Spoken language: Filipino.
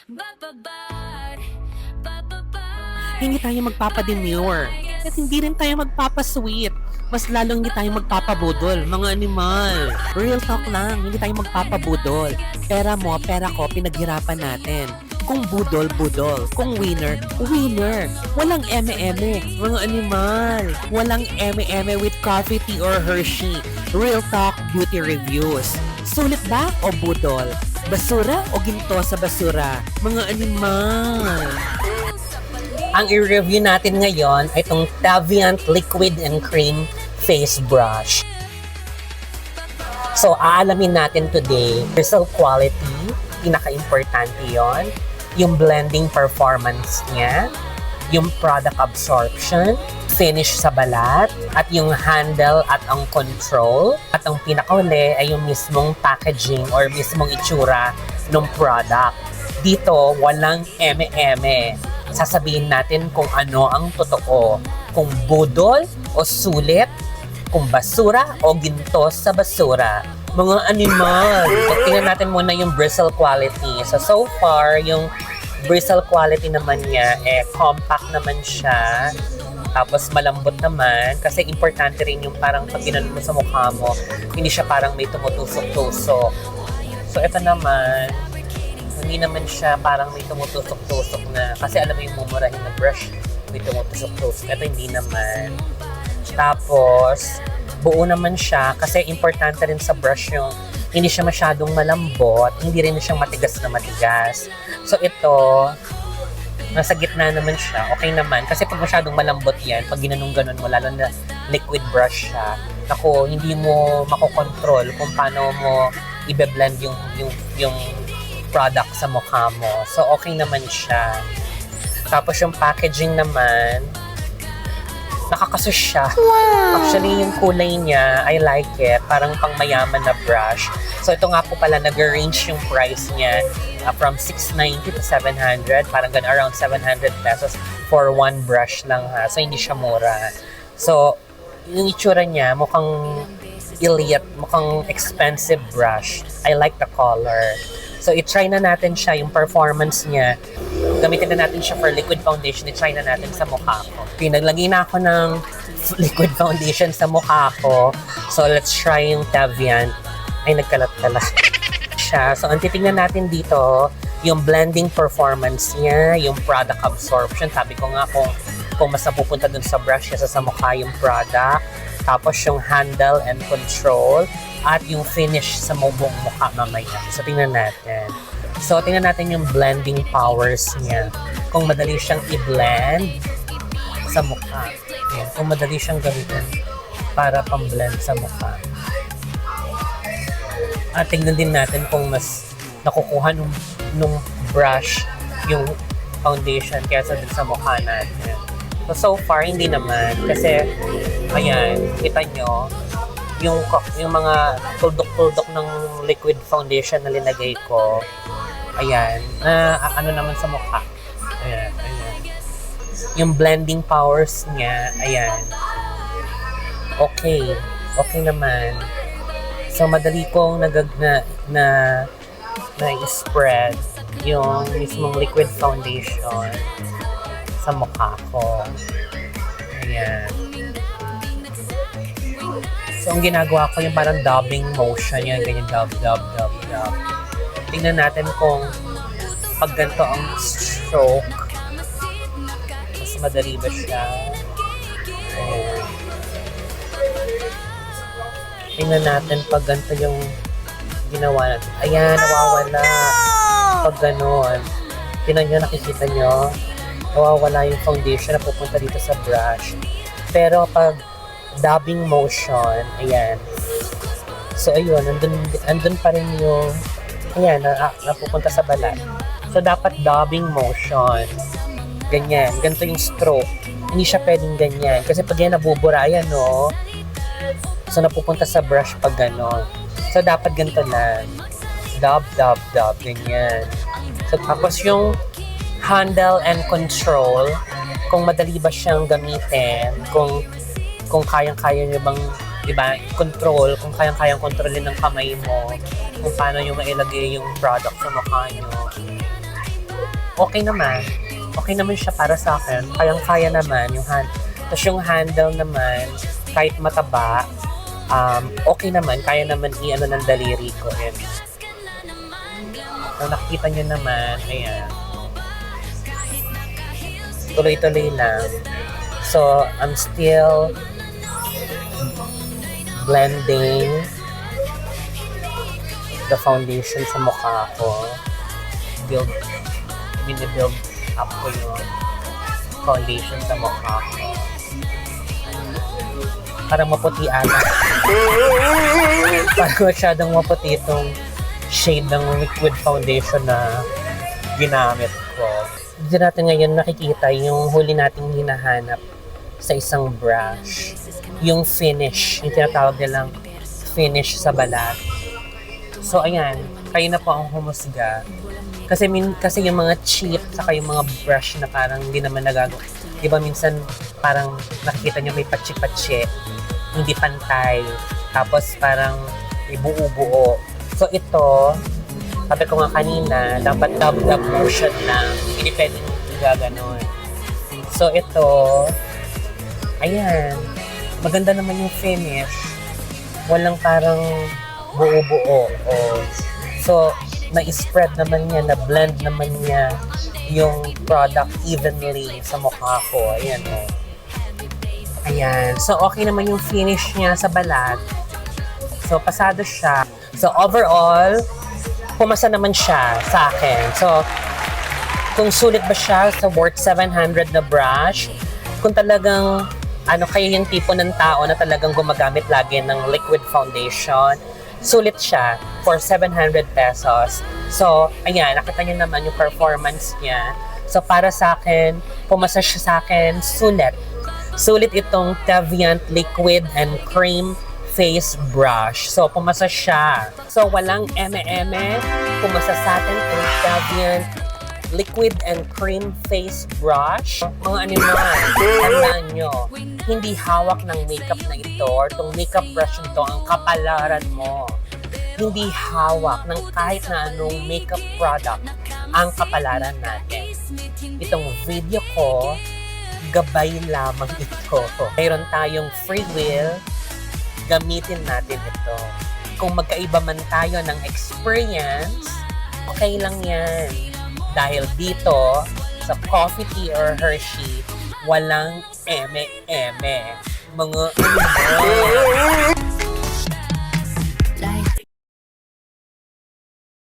Hindi tayo magpapademure at hindi rin tayo magpapasweet. Mas lalong hindi tayo magpapabudol, mga animal. Real talk lang, hindi tayo magpapabudol. Pera mo, pera ko, pinaghirapan natin. Kung budol, budol. Kung winner, winner. Walang eme-eme, mga animal. Walang eme-eme with coffee, tea, or Hershey. Real talk beauty reviews. Sulit ba o budol? Basura o ginto sa basura? Mga animal. Ang i-review natin ngayon ay itong Taviant Liquid and Cream Face Brush. So, aalamin natin today, result quality, pinaka-importante yon, yung blending performance niya, yung product absorption, finish sa balat, at yung handle at ang control, at ang pinakauli ay yung mismong packaging or mismong itsura ng product. Dito, walang eme-eme. Sasabihin natin kung ano ang totoo. Kung budol o sulit, kung basura o ginto sa basura. Mga animal. Tingnan natin muna yung bristle quality. So far, yung bristle quality naman niya, compact naman siya. Tapos malambot naman. Kasi importante rin yung parang pag ginanon mo sa mukha mo, hindi siya parang may tumutusok-tusok. So ito naman, hindi naman siya parang may tumutusok-tusok na, kasi alam mo yung mumurahin na brush, may tumutusok-tusok. Ito hindi naman. Tapos, buo naman siya kasi importante rin sa brush yung hindi siya masyadong malambot, hindi rin siyang matigas na matigas. So ito, nasa gitna naman siya, okay naman. Kasi pag masyadong malambot yan, pag ginanong-ganon mo, lalo na liquid brush siya, ako, hindi mo makokontrol kung paano mo i-blend yung product sa mukha mo. So, okay naman siya. Tapos, yung packaging naman, nakakasus siya. Wow! Actually, yung kulay niya, I like it. Parang pang mayaman na brush. So, ito nga po pala, nag-range yung price niya from 690 to 700. Parang ganun, around 700 pesos for one brush lang ha. So, hindi siya mura. So, yung itsura niya, mukhang elite, mukhang expensive brush. I like the color. So, i-try na natin siya, yung performance niya. Gamitin na natin siya for liquid foundation. I-try na natin sa mukha ko. Okay, naglagay na ako ng liquid foundation sa mukha ko. So, let's try yung Taviant. Ay, nagkalat-kalat siya. So, ang titingnan natin dito, yung blending performance niya, yung product absorption. Sabi ko nga kung mas napupunta dun sa brush kaysa sa mukha yung product. Tapos yung handle and control. At yung finish sa buong mukha mamaya. So, tingnan natin. So, tingnan natin yung blending powers niya. Kung madali siyang i-blend sa mukha. Ayan, kung madali siyang gamitin para pang-blend sa mukha. At tingnan din natin kung mas nakukuha nung brush yung foundation kaysa dun sa mukha natin. So far, hindi naman. Kasi, ayan, kita nyo, yung mga tuldok-tuldok ng liquid foundation na linagay ko, ayan, ano naman sa mukha. Ayan, ayan. Yung blending powers niya, ayan. Okay. Okay naman. So, madali kong na-spread yung mismong liquid foundation sa mukha ko. Ayan. So, ang ginagawa ko yung parang dabbing motion, yan, ganyan, dab. Tingnan natin kung pag ganito ang stroke, mas madali ba siya. Ayan. Tingnan natin pag ganito yung ginawa natin. Ayan, nawawala. Pag ganon. Tingnan nyo, nakikita nyo, nawawala yung foundation na pupunta dito sa brush. Pero pag dabbing motion, ayan. So, ayun, andun pa rin yung, ayan, napupunta sa balat. So, dapat dabbing motion. Ganyan, ganito yung stroke. Hindi siya pwedeng ganyan. Kasi pag yan nabubura, ayan, no? So, napupunta sa brush pag gano'n. So, dapat ganito lang. Dab, ganyan. So, tapos yung handle and control, kung madali ba siyang gamitin, kung kayang-kaya nyo bang, diba, control, kung kayang-kayang kontrolin ng kamay mo, kung paano nyo mailagay yung product sa mukha nyo. okay naman. Okay naman siya para sa akin. Kayang-kaya naman yung hand. Tapos yung handle naman, kahit mataba, okay naman. Kaya naman i-ano ng daliri ko. And, so, nakikita nyo naman, ayan. Tuloy-tuloy lang. So, I'm still blending the foundation sa mukha ko. Binibuild up ko yung foundation sa mukha ko. Parang maputi ata. Parang masyadong maputi itong shade ng liquid foundation na ginamit ko. Dito natin ngayon nakikita yung huli nating hinahanap sa isang brush. Yung finish, yung tinatawag nilang finish sa balat. So ayan, kayo na po ang humusga. Kasi yung mga cheap, saka yung mga brush na parang hindi naman nagagawa. Di ba minsan parang nakikita nyo may patsi-patsi, hindi pantay, tapos parang may buo-buo. So ito, sabi ko nga kanina, dapat dab-dab motion lang, hindi pwedeng gaganon. So ito, ayan, maganda naman yung finish. Walang parang buo-buo. So, na-spread naman niya, na-blend naman niya yung product evenly sa mukha ko. Ayan, oh. Ayan. So, okay naman yung finish niya sa balat. So, pasado siya. So, overall, pumasa naman siya sa akin. So, kung sulit ba siya sa worth 700 na brush, kung talagang kayo yung tipo ng tao na talagang gumagamit lagi ng liquid foundation, sulit siya for 700 pesos. So, ayan, nakita niyo naman yung performance niya. So, para sa akin, pumasa siya sa akin, sulit. Sulit itong Teviant Liquid and Cream Face Brush. So, pumasa siya. So, walang eme-eme. Pumasa sa atin itong Teviant Liquid and Cream Face Brush. Mga animal, tandaan nyo, hindi hawak ng makeup na ito or itong makeup brush nito ang kapalaran mo. Hindi hawak ng kahit na anong makeup product ang kapalaran natin. Itong video ko, gabay lamang ito. Mayroon tayong free will, gamitin natin ito. Kung magkaiba man tayo ng experience, okay lang yan. Dahil dito, sa Coffee Tea or Hershey, walang eme-eme. Mga